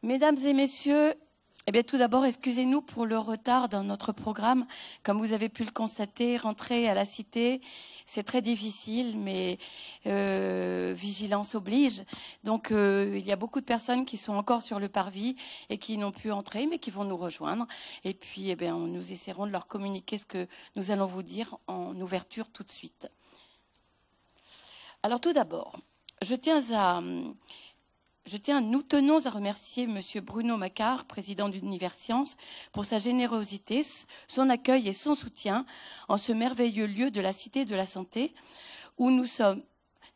Mesdames et messieurs, eh bien, tout d'abord, excusez-nous pour le retard dans notre programme. Comme vous avez pu le constater, rentrer à la Cité, c'est très difficile, mais vigilance oblige. Donc, il y a beaucoup de personnes qui sont encore sur le parvis et qui n'ont pu entrer, mais qui vont nous rejoindre. Et puis, eh bien, nous essaierons de leur communiquer ce que nous allons vous dire en ouverture tout de suite. Alors, tout d'abord, nous tenons à remercier M. Bruno Macquart, président d'Univers Sciences, pour sa générosité, son accueil et son soutien en ce merveilleux lieu de la Cité de la Santé, où nous sommes,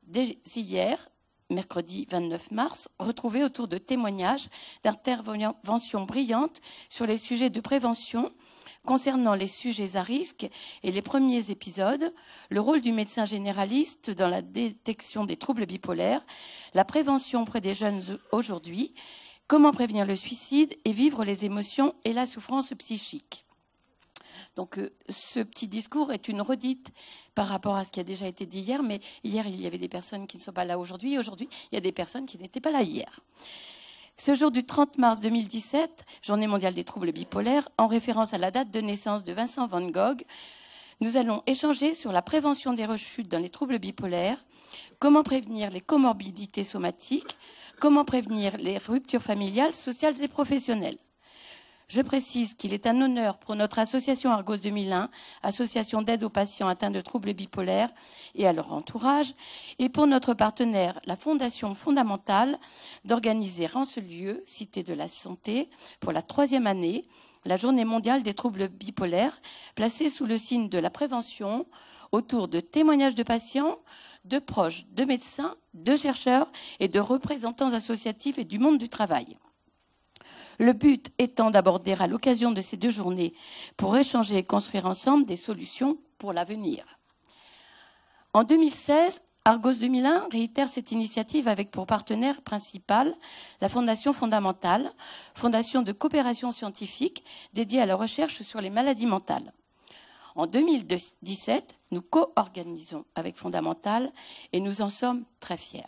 dès hier, mercredi 29 mars, retrouvés autour de témoignages d'interventions brillantes sur les sujets de prévention concernant les sujets à risque et les premiers épisodes, le rôle du médecin généraliste dans la détection des troubles bipolaires, la prévention auprès des jeunes aujourd'hui, comment prévenir le suicide et vivre les émotions et la souffrance psychique. Donc, ce petit discours est une redite par rapport à ce qui a déjà été dit hier, mais hier, il y avait des personnes qui ne sont pas là aujourd'hui, et aujourd'hui, il y a des personnes qui n'étaient pas là hier. Ce jour du 30 mars 2017, Journée mondiale des troubles bipolaires, en référence à la date de naissance de Vincent van Gogh, nous allons échanger sur la prévention des rechutes dans les troubles bipolaires, comment prévenir les comorbidités somatiques, comment prévenir les ruptures familiales, sociales et professionnelles. Je précise qu'il est un honneur pour notre association Argos 2001, association d'aide aux patients atteints de troubles bipolaires et à leur entourage, et pour notre partenaire, la Fondation Fondamentale, d'organiser en ce lieu, Cité de la Santé, pour la 3e année, la Journée mondiale des troubles bipolaires, placée sous le signe de la prévention, autour de témoignages de patients, de proches, de médecins, de chercheurs et de représentants associatifs et du monde du travail. Le but étant d'aborder à l'occasion de ces 2 journées pour échanger et construire ensemble des solutions pour l'avenir. En 2016, Argos 2001 réitère cette initiative avec pour partenaire principal la Fondation Fondamentale, fondation de coopération scientifique dédiée à la recherche sur les maladies mentales. En 2017, nous co-organisons avec Fondamentale et nous en sommes très fiers.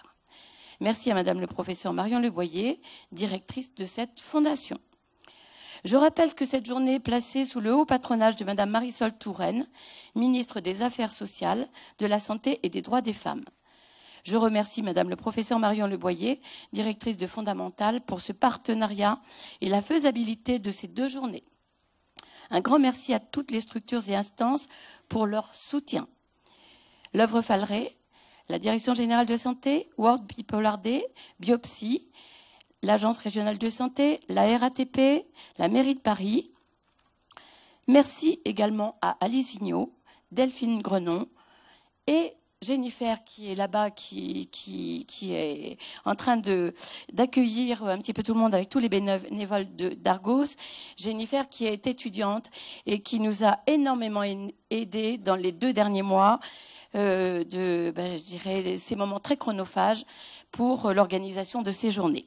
Merci à Madame le professeur Marion Leboyer, directrice de cette fondation. Je rappelle que cette journée est placée sous le haut patronage de Madame Marisol Touraine, ministre des Affaires sociales, de la Santé et des droits des femmes. Je remercie Madame le professeur Marion Leboyer, directrice de Fondamentale, pour ce partenariat et la faisabilité de ces 2 journées. Un grand merci à toutes les structures et instances pour leur soutien. L'œuvre Falleret, la Direction générale de santé, World Bipolar Day, Biopsy, l'Agence régionale de santé, la RATP, la mairie de Paris. Merci également à Alice Vigneault, Delphine Grenon et Jennifer qui est là-bas, qui est en train d'accueillir un petit peu tout le monde avec tous les bénévoles d'Argos. Jennifer qui est étudiante et qui nous a énormément aidés dans les 2 derniers mois. Je dirais, ces moments très chronophages pour l'organisation de ces journées.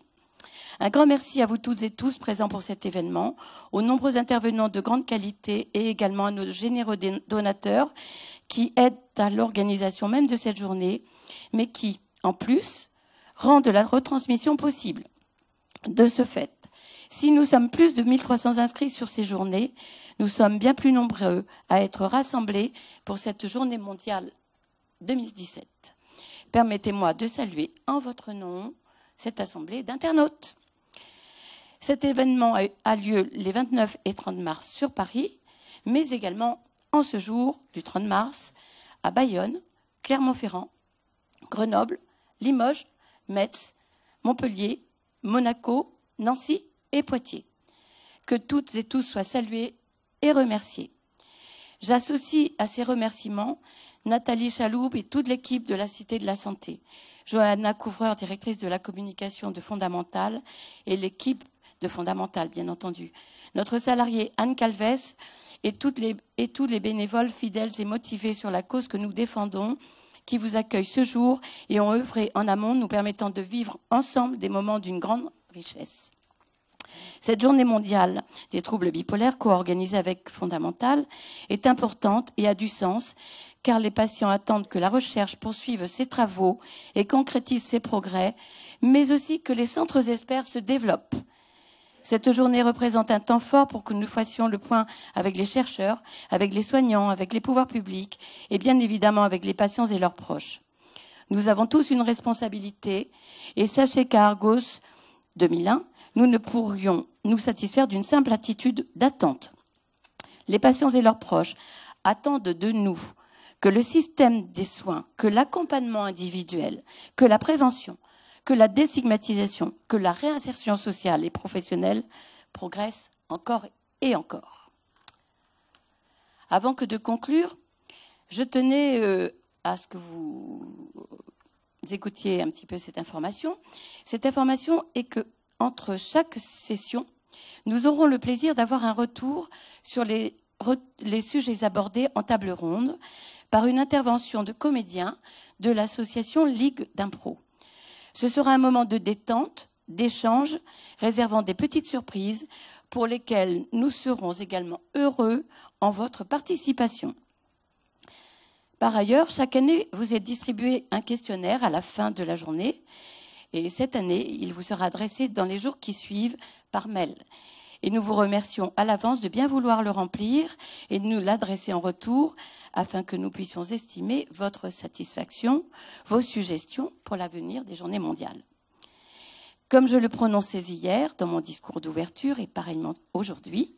Un grand merci à vous toutes et tous présents pour cet événement, aux nombreux intervenants de grande qualité et également à nos généreux donateurs qui aident à l'organisation même de cette journée, mais qui, en plus, rendent la retransmission possible. De ce fait, si nous sommes plus de 1300 inscrits sur ces journées, nous sommes bien plus nombreux à être rassemblés pour cette journée mondiale 2017. Permettez-moi de saluer en votre nom cette assemblée d'internautes. Cet événement a lieu les 29 et 30 mars sur Paris, mais également en ce jour du 30 mars à Bayonne, Clermont-Ferrand, Grenoble, Limoges, Metz, Montpellier, Monaco, Nancy et Poitiers. Que toutes et tous soient salués et remerciés. J'associe à ces remerciements Nathalie Chaloub et toute l'équipe de la Cité de la Santé, Johanna Couvreur, directrice de la communication de Fondamentale, et l'équipe de Fondamentale, bien entendu. Notre salariée Anne Calves et tous les bénévoles fidèles et motivés sur la cause que nous défendons, qui vous accueillent ce jour et ont œuvré en amont, nous permettant de vivre ensemble des moments d'une grande richesse. Cette journée mondiale des troubles bipolaires, co-organisée avec Fondamentale, est importante et a du sens, car les patients attendent que la recherche poursuive ses travaux et concrétise ses progrès, mais aussi que les centres experts se développent. Cette journée représente un temps fort pour que nous fassions le point avec les chercheurs, avec les soignants, avec les pouvoirs publics et bien évidemment avec les patients et leurs proches. Nous avons tous une responsabilité et sachez qu'à Argos 2001, nous ne pourrions nous satisfaire d'une simple attitude d'attente. Les patients et leurs proches attendent de nous que le système des soins, que l'accompagnement individuel, que la prévention, que la déstigmatisation, que la réinsertion sociale et professionnelle progressent encore et encore. Avant que de conclure, je tenais à ce que vous écoutiez un petit peu cette information. Cette information est que entre chaque session, nous aurons le plaisir d'avoir un retour sur les sujets abordés en table ronde par une intervention de comédiens de l'association Ligue d'Impro. Ce sera un moment de détente, d'échange, réservant des petites surprises pour lesquelles nous serons également heureux en votre participation. Par ailleurs, chaque année, vous est distribué un questionnaire à la fin de la journée. Et cette année, il vous sera adressé dans les jours qui suivent par mail. Et nous vous remercions à l'avance de bien vouloir le remplir et de nous l'adresser en retour afin que nous puissions estimer votre satisfaction, vos suggestions pour l'avenir des Journées mondiales. Comme je le prononçais hier dans mon discours d'ouverture et pareillement aujourd'hui,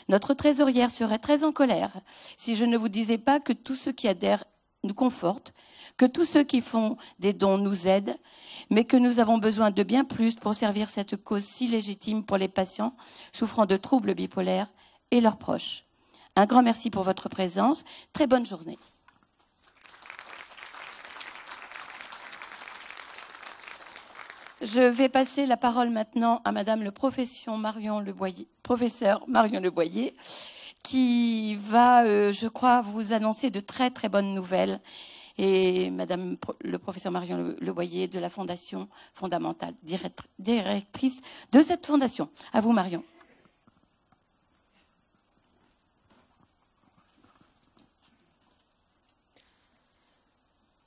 notre trésorière serait très en colère si je ne vous disais pas que tous ceux qui adhèrent nous confortent, que tous ceux qui font des dons nous aident, mais que nous avons besoin de bien plus pour servir cette cause si légitime pour les patients souffrant de troubles bipolaires et leurs proches. Un grand merci pour votre présence. Très bonne journée. Je vais passer la parole maintenant à Madame le professeur Marion Leboyer, qui va, je crois, vous annoncer de très très bonnes nouvelles. Et Madame le professeur Marion Leboyer de la Fondation fondamentale, directrice de cette fondation. À vous, Marion.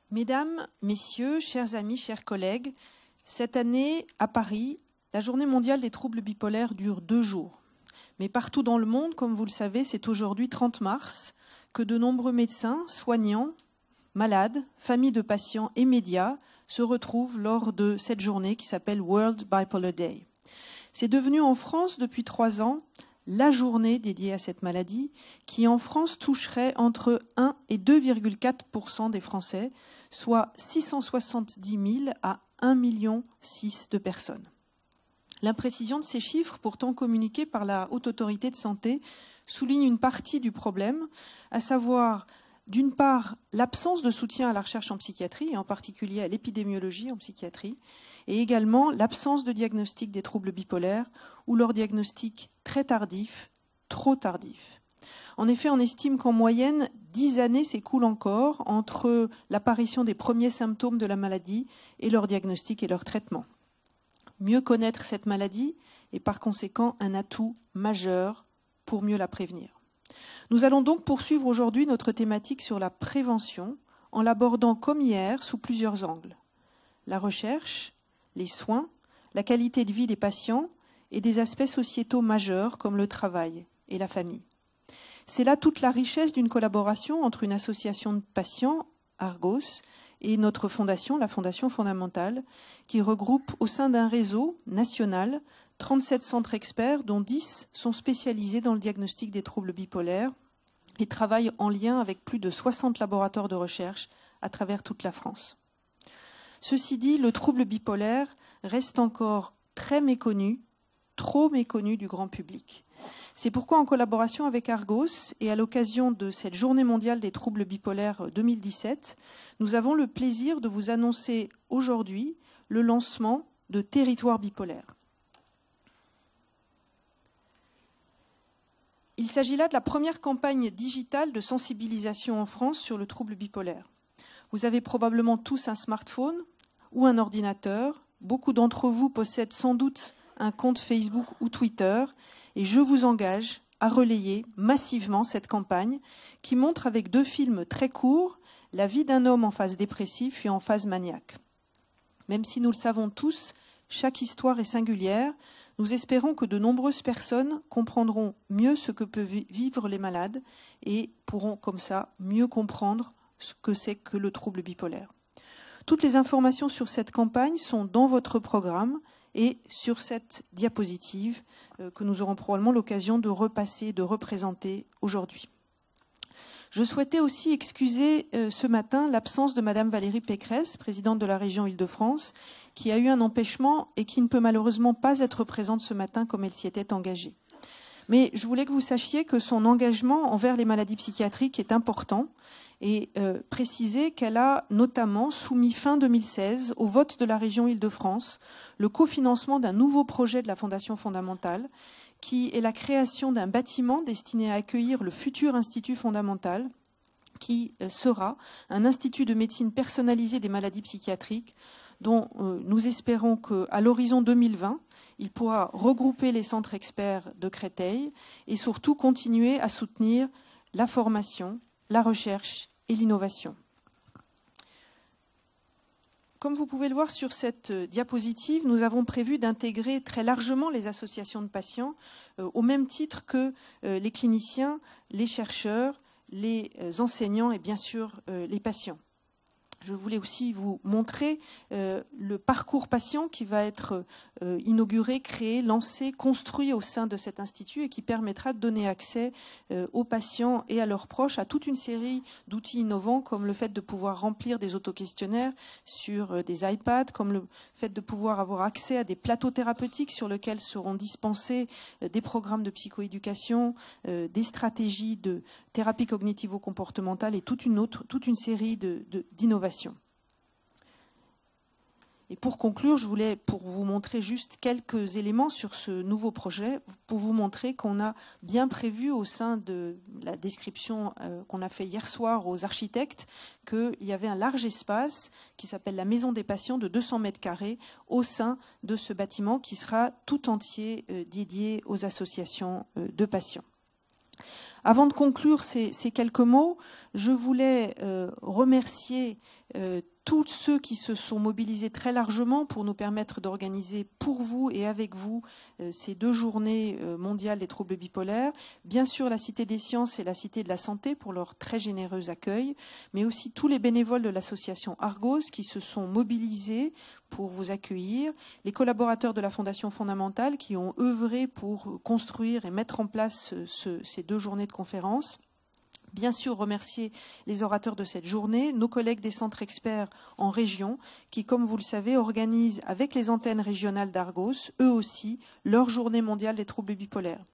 Mesdames, Messieurs, chers amis, chers collègues, cette année, à Paris, la Journée mondiale des troubles bipolaires dure 2 jours. Mais partout dans le monde, comme vous le savez, c'est aujourd'hui 30 mars que de nombreux médecins, soignants, malades, familles de patients et médias se retrouvent lors de cette journée qui s'appelle World Bipolar Day. C'est devenu en France depuis 3 ans la journée dédiée à cette maladie qui en France toucherait entre 1 et 2,4% des Français, soit 670 000 à 1,6 million de personnes. L'imprécision de ces chiffres, pourtant communiqués par la Haute Autorité de Santé, souligne une partie du problème, à savoir d'une part l'absence de soutien à la recherche en psychiatrie, et en particulier à l'épidémiologie en psychiatrie, et également l'absence de diagnostic des troubles bipolaires ou leur diagnostic très tardif, trop tardif. En effet, on estime qu'en moyenne, 10 années s'écoulent encore entre l'apparition des premiers symptômes de la maladie et leur diagnostic et leur traitement. Mieux connaître cette maladie est par conséquent un atout majeur pour mieux la prévenir. Nous allons donc poursuivre aujourd'hui notre thématique sur la prévention en l'abordant comme hier sous plusieurs angles. La recherche, les soins, la qualité de vie des patients et des aspects sociétaux majeurs comme le travail et la famille. C'est là toute la richesse d'une collaboration entre une association de patients, Argos, et notre fondation, la Fondation fondamentale, qui regroupe au sein d'un réseau national 37 centres experts, dont 10 sont spécialisés dans le diagnostic des troubles bipolaires et travaillent en lien avec plus de 60 laboratoires de recherche à travers toute la France. Ceci dit, le trouble bipolaire reste encore très méconnu, trop méconnu du grand public. C'est pourquoi, en collaboration avec Argos et à l'occasion de cette Journée mondiale des troubles bipolaires 2017, nous avons le plaisir de vous annoncer aujourd'hui le lancement de Territoires bipolaires. Il s'agit là de la première campagne digitale de sensibilisation en France sur le trouble bipolaire. Vous avez probablement tous un smartphone ou un ordinateur. Beaucoup d'entre vous possèdent sans doute un compte Facebook ou Twitter. Et je vous engage à relayer massivement cette campagne qui montre avec 2 films très courts la vie d'un homme en phase dépressive et en phase maniaque. Même si nous le savons tous, chaque histoire est singulière, Nous espérons que de nombreuses personnes comprendront mieux ce que peuvent vivre les malades et pourront comme ça mieux comprendre ce que c'est que le trouble bipolaire. Toutes les informations sur cette campagne sont dans votre programme et sur cette diapositive que nous aurons probablement l'occasion de repasser, de représenter aujourd'hui. Je souhaitais aussi excuser ce matin l'absence de Madame Valérie Pécresse, présidente de la région Île-de-France, qui a eu un empêchement et qui ne peut malheureusement pas être présente ce matin comme elle s'y était engagée. Mais je voulais que vous sachiez que son engagement envers les maladies psychiatriques est important et préciser qu'elle a notamment soumis fin 2016 au vote de la région Île-de-France le cofinancement d'un nouveau projet de la Fondation fondamentale qui est la création d'un bâtiment destiné à accueillir le futur Institut fondamental, qui sera un institut de médecine personnalisée des maladies psychiatriques, dont nous espérons qu'à l'horizon 2020, il pourra regrouper les centres experts de Créteil et surtout continuer à soutenir la formation, la recherche et l'innovation. Comme vous pouvez le voir sur cette diapositive, nous avons prévu d'intégrer très largement les associations de patients au même titre que les cliniciens, les chercheurs, les enseignants et bien sûr les patients. Je voulais aussi vous montrer le parcours patient qui va être inauguré, créé, lancé, construit au sein de cet institut et qui permettra de donner accès aux patients et à leurs proches à toute une série d'outils innovants comme le fait de pouvoir remplir des autoquestionnaires sur des iPads, comme le fait de pouvoir avoir accès à des plateaux thérapeutiques sur lesquels seront dispensés des programmes de psychoéducation, des stratégies de thérapie cognitivo-comportementale et toute une série d'innovations. Et pour conclure, je voulais, pour vous montrer juste quelques éléments sur ce nouveau projet, pour vous montrer qu'on a bien prévu au sein de la description qu'on a fait hier soir aux architectes qu'il y avait un large espace qui s'appelle la Maison des patients de 200 mètres carrés au sein de ce bâtiment qui sera tout entier dédié aux associations de patients. Avant de conclure ces quelques mots, je voulais remercier tous ceux qui se sont mobilisés très largement pour nous permettre d'organiser pour vous et avec vous ces 2 journées mondiales des troubles bipolaires. Bien sûr, la Cité des Sciences et la Cité de la Santé pour leur très généreux accueil, mais aussi tous les bénévoles de l'association Argos qui se sont mobilisés pour vous accueillir, les collaborateurs de la Fondation fondamentale qui ont œuvré pour construire et mettre en place ces 2 journées de conférences. Bien sûr, remercier les orateurs de cette journée, nos collègues des centres experts en région, qui, comme vous le savez, organisent avec les antennes régionales d'Argos, eux aussi, leur journée mondiale des troubles bipolaires.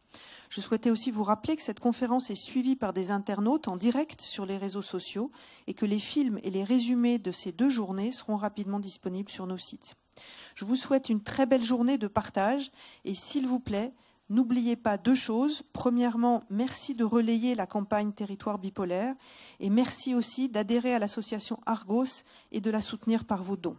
Je souhaitais aussi vous rappeler que cette conférence est suivie par des internautes en direct sur les réseaux sociaux et que les films et les résumés de ces 2 journées seront rapidement disponibles sur nos sites. Je vous souhaite une très belle journée de partage et s'il vous plaît, n'oubliez pas 2 choses. Premièrement, merci de relayer la campagne Territoire bipolaire et merci aussi d'adhérer à l'association Argos et de la soutenir par vos dons.